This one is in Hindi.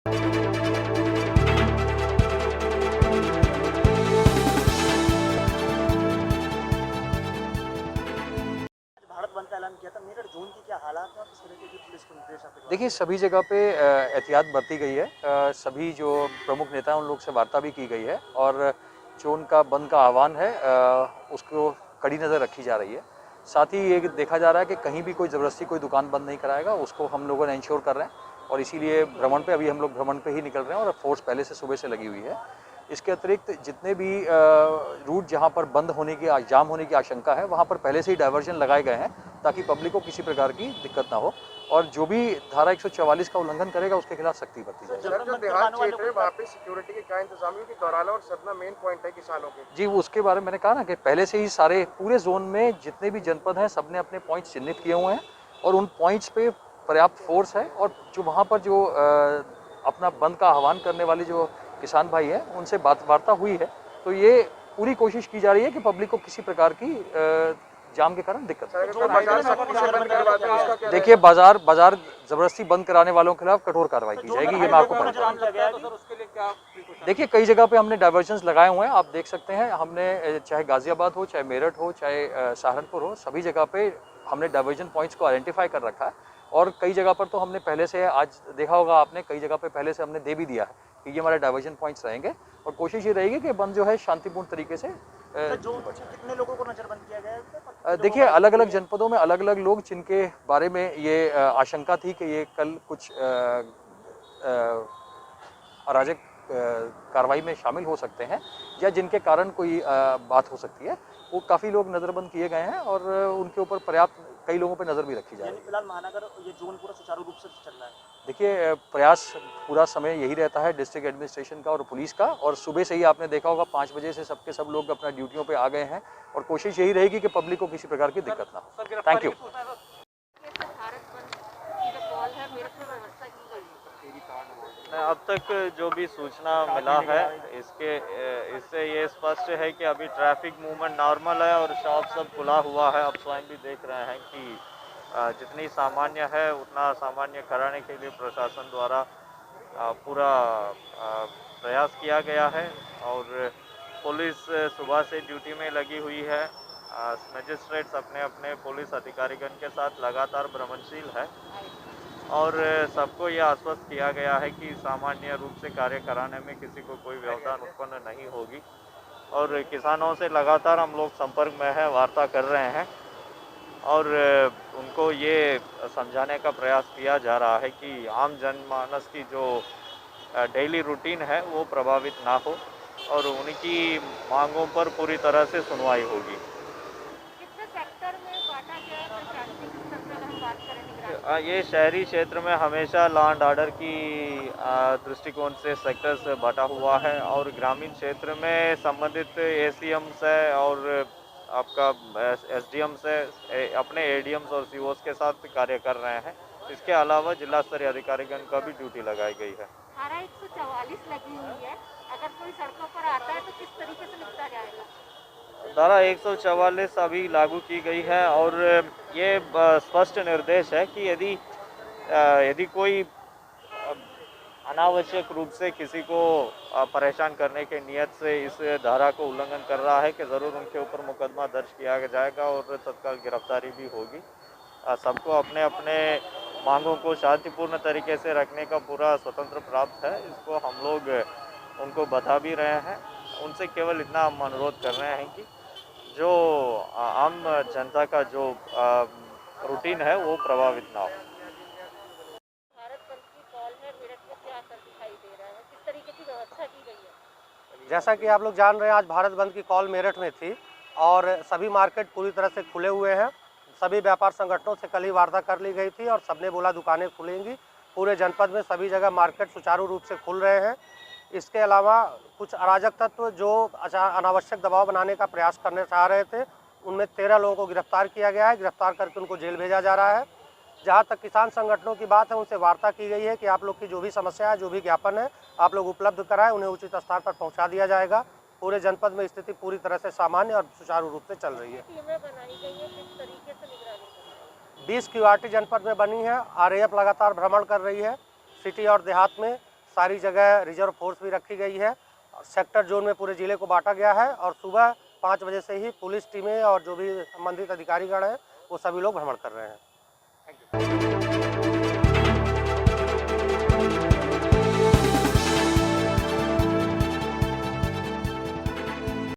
भारत बंद का ऐलान किया था, मेरठ जोन की क्या हालात है और किस तरह की पुलिस को निर्देश आपके द्वारा? देखिए, सभी जगह पे एहतियात बरती गई है। सभी जो प्रमुख नेता हैं उन लोग से वार्ता भी की गई है और जो उनका बंद का आह्वान है उसको कड़ी नज़र रखी जा रही है। साथ ही ये देखा जा रहा है कि कहीं भी कोई ज़बरदस्ती कोई दुकान बंद नहीं कराएगा, उसको हम लोगों ने इंश्योर कर रहे हैं और इसीलिए भ्रमण पे अभी हम लोग भ्रमण पे ही निकल रहे हैं और फोर्स पहले से सुबह से लगी हुई है। इसके अतिरिक्त जितने भी रूट जहाँ पर बंद होने की जाम होने की आशंका है, वहाँ पर पहले से ही डायवर्जन लगाए गए हैं ताकि पब्लिक को किसी प्रकार की दिक्कत ना हो और जो भी धारा 144 का उल्लंघन करेगा उसके खिलाफ सख्ती बरती जाएगी। सर, जो देहात क्षेत्र है वहाँ पे सिक्योरिटी के क्या इंतजाम है? क्योंकि दौराला और सतना मेन पॉइंट है किसानों के। जी, उसके बारे में मैंने कहा ना कि पहले से ही सारे पूरे जोन में जितने भी जनपद हैं सबने अपने पॉइंट चिन्हित किए हुए हैं और उन पॉइंट्स पे पर्याप्त फोर्स है और जो वहाँ पर जो अपना बंद का आह्वान करने वाले जो किसान भाई हैं उनसे वार्ता हुई है। तो ये पूरी कोशिश की जा रही है कि पब्लिक को किसी प्रकार की जाम के कारण दिक्कत देखिए देखिए बाजार जबरदस्ती बंद कराने वालों के खिलाफ कठोर कार्रवाई की जाएगी, ये मैं आपको बता दूं। देखिए कई जगह पे हमने डाइवर्जन्स लगाए हुए हैं, आप देख सकते हैं। हमने चाहे गाजियाबाद हो, चाहे मेरठ हो, चाहे सहारनपुर हो, सभी जगह पे हमने डाइवर्जन पॉइंट्स को आइडेंटिफाई कर रखा है और कई जगह पर तो हमने पहले से, आज देखा होगा आपने, कई जगह पे पहले से हमने दे भी दिया है कि ये हमारे डाइवर्जन पॉइंट्स रहेंगे और कोशिश ये रहेगी कि बंद जो है शांतिपूर्ण तरीके से कितने लोगों को नजरबंद किया गया है? देखिए अलग अलग जनपदों में अलग अलग लोग जिनके बारे में ये आशंका थी कि ये कल कुछ अराजक कार्रवाई में शामिल हो सकते हैं या जिनके कारण कोई बात हो सकती है, वो काफ़ी लोग नज़रबंद किए गए हैं और उनके ऊपर पर्याप्त कई लोगों पर नज़र भी रखी जा रही है। फिलहाल महानगर ये जोन पूरा सुचारू रूप से चल रहा है। देखिए प्रयास पूरा समय यही रहता है डिस्ट्रिक्ट एडमिनिस्ट्रेशन का और पुलिस का और सुबह से ही आपने देखा होगा 5 बजे से सबके सब लोग अपना ड्यूटियों पे आ गए हैं और कोशिश यही रहेगी कि पब्लिक को किसी प्रकार की दिक्कत ना हो। Thank you. अब तक जो भी सूचना मिला है इससे ये स्पष्ट है कि अभी ट्रैफिक मूवमेंट नॉर्मल है और शॉप सब खुला हुआ है। अब स्वयं भी देख रहे हैं कि जितनी सामान्य है उतना सामान्य कराने के लिए प्रशासन द्वारा पूरा प्रयास किया गया है और पुलिस सुबह से ड्यूटी में लगी हुई है। मजिस्ट्रेट्स अपने अपने पुलिस अधिकारीगण के साथ लगातार भ्रमणशील है और सबको यह आश्वस्त किया गया है कि सामान्य रूप से कार्य कराने में किसी को कोई व्यवधान उत्पन्न नहीं होगी और किसानों से लगातार हम लोग संपर्क में हैं, वार्ता कर रहे हैं और उनको ये समझाने का प्रयास किया जा रहा है कि आम जनमानस की जो डेली रूटीन है वो प्रभावित ना हो और उनकी मांगों पर पूरी तरह से सुनवाई होगी। ये शहरी क्षेत्र में हमेशा लॉ एंड ऑर्डर की दृष्टिकोण से सेक्टर्स बटा हुआ है और ग्रामीण क्षेत्र में संबंधित एसीएम्स है और आपका एसडीएम्स है, अपने एडीएम्स और सीओस के साथ कार्य कर रहे हैं। इसके अलावा जिला स्तरीय अधिकारीगण का भी ड्यूटी लगाई गई है। धारा 144 लगी हुई है, अगर कोई सड़कों पर आता है तो किस तरीके से निपटा जाएगा? धारा 144 अभी लागू की गई है और ये स्पष्ट निर्देश है कि यदि कोई अनावश्यक रूप से किसी को परेशान करने के नियत से इस धारा को उल्लंघन कर रहा है कि ज़रूर उनके ऊपर मुकदमा दर्ज किया जाएगा और तत्काल गिरफ्तारी भी होगी। सबको अपने अपने मांगों को शांतिपूर्ण तरीके से रखने का पूरा स्वतंत्र प्राप्त है। इसको हम लोग उनको बता भी रहे हैं। उनसे केवल इतना हम अनुरोध कर रहे हैं कि जो आम जनता का जो रूटीन है वो प्रभावित ना हो। भारत बंद की कॉल है, मेरठ में क्या असर दिखाई दे रहा है, किस तरीके की व्यवस्था की गई है? जैसा कि आप लोग जान रहे हैं, आज भारत बंद की कॉल मेरठ में थी और सभी मार्केट पूरी तरह से खुले हुए हैं। सभी व्यापार संगठनों से कल ही वार्ता कर ली गई थी और सबने बोला दुकानें खुलेंगी। पूरे जनपद में सभी जगह मार्केट सुचारू रूप से खुल रहे हैं। इसके अलावा कुछ अराजक तत्व जो अनावश्यक दबाव बनाने का प्रयास करने चाह रहे थे, उनमें 13 लोगों को गिरफ्तार किया गया है। गिरफ्तार करके उनको जेल भेजा जा रहा है। जहाँ तक किसान संगठनों की बात है, उनसे वार्ता की गई है कि आप लोग की जो भी समस्या है, जो भी ज्ञापन है, आप लोग उपलब्ध कराएं, उन्हें उचित स्थान पर पहुँचा दिया जाएगा। पूरे जनपद में स्थिति पूरी तरह से सामान्य और सुचारू रूप से चल रही है। टीमें बनाई गई हैं, किस तरीके से निगरानी? 20 क्यूआरटी जनपद में बनी है। आरएएफ लगातार भ्रमण कर रही है। सिटी और देहात में सारी जगह रिजर्व फोर्स भी रखी गई है। सेक्टर जोन में पूरे ज़िले को बांटा गया है और सुबह 5 बजे से ही पुलिस टीमें और जो भी संबंधित अधिकारीगण हैं वो सभी लोग भ्रमण कर रहे हैं।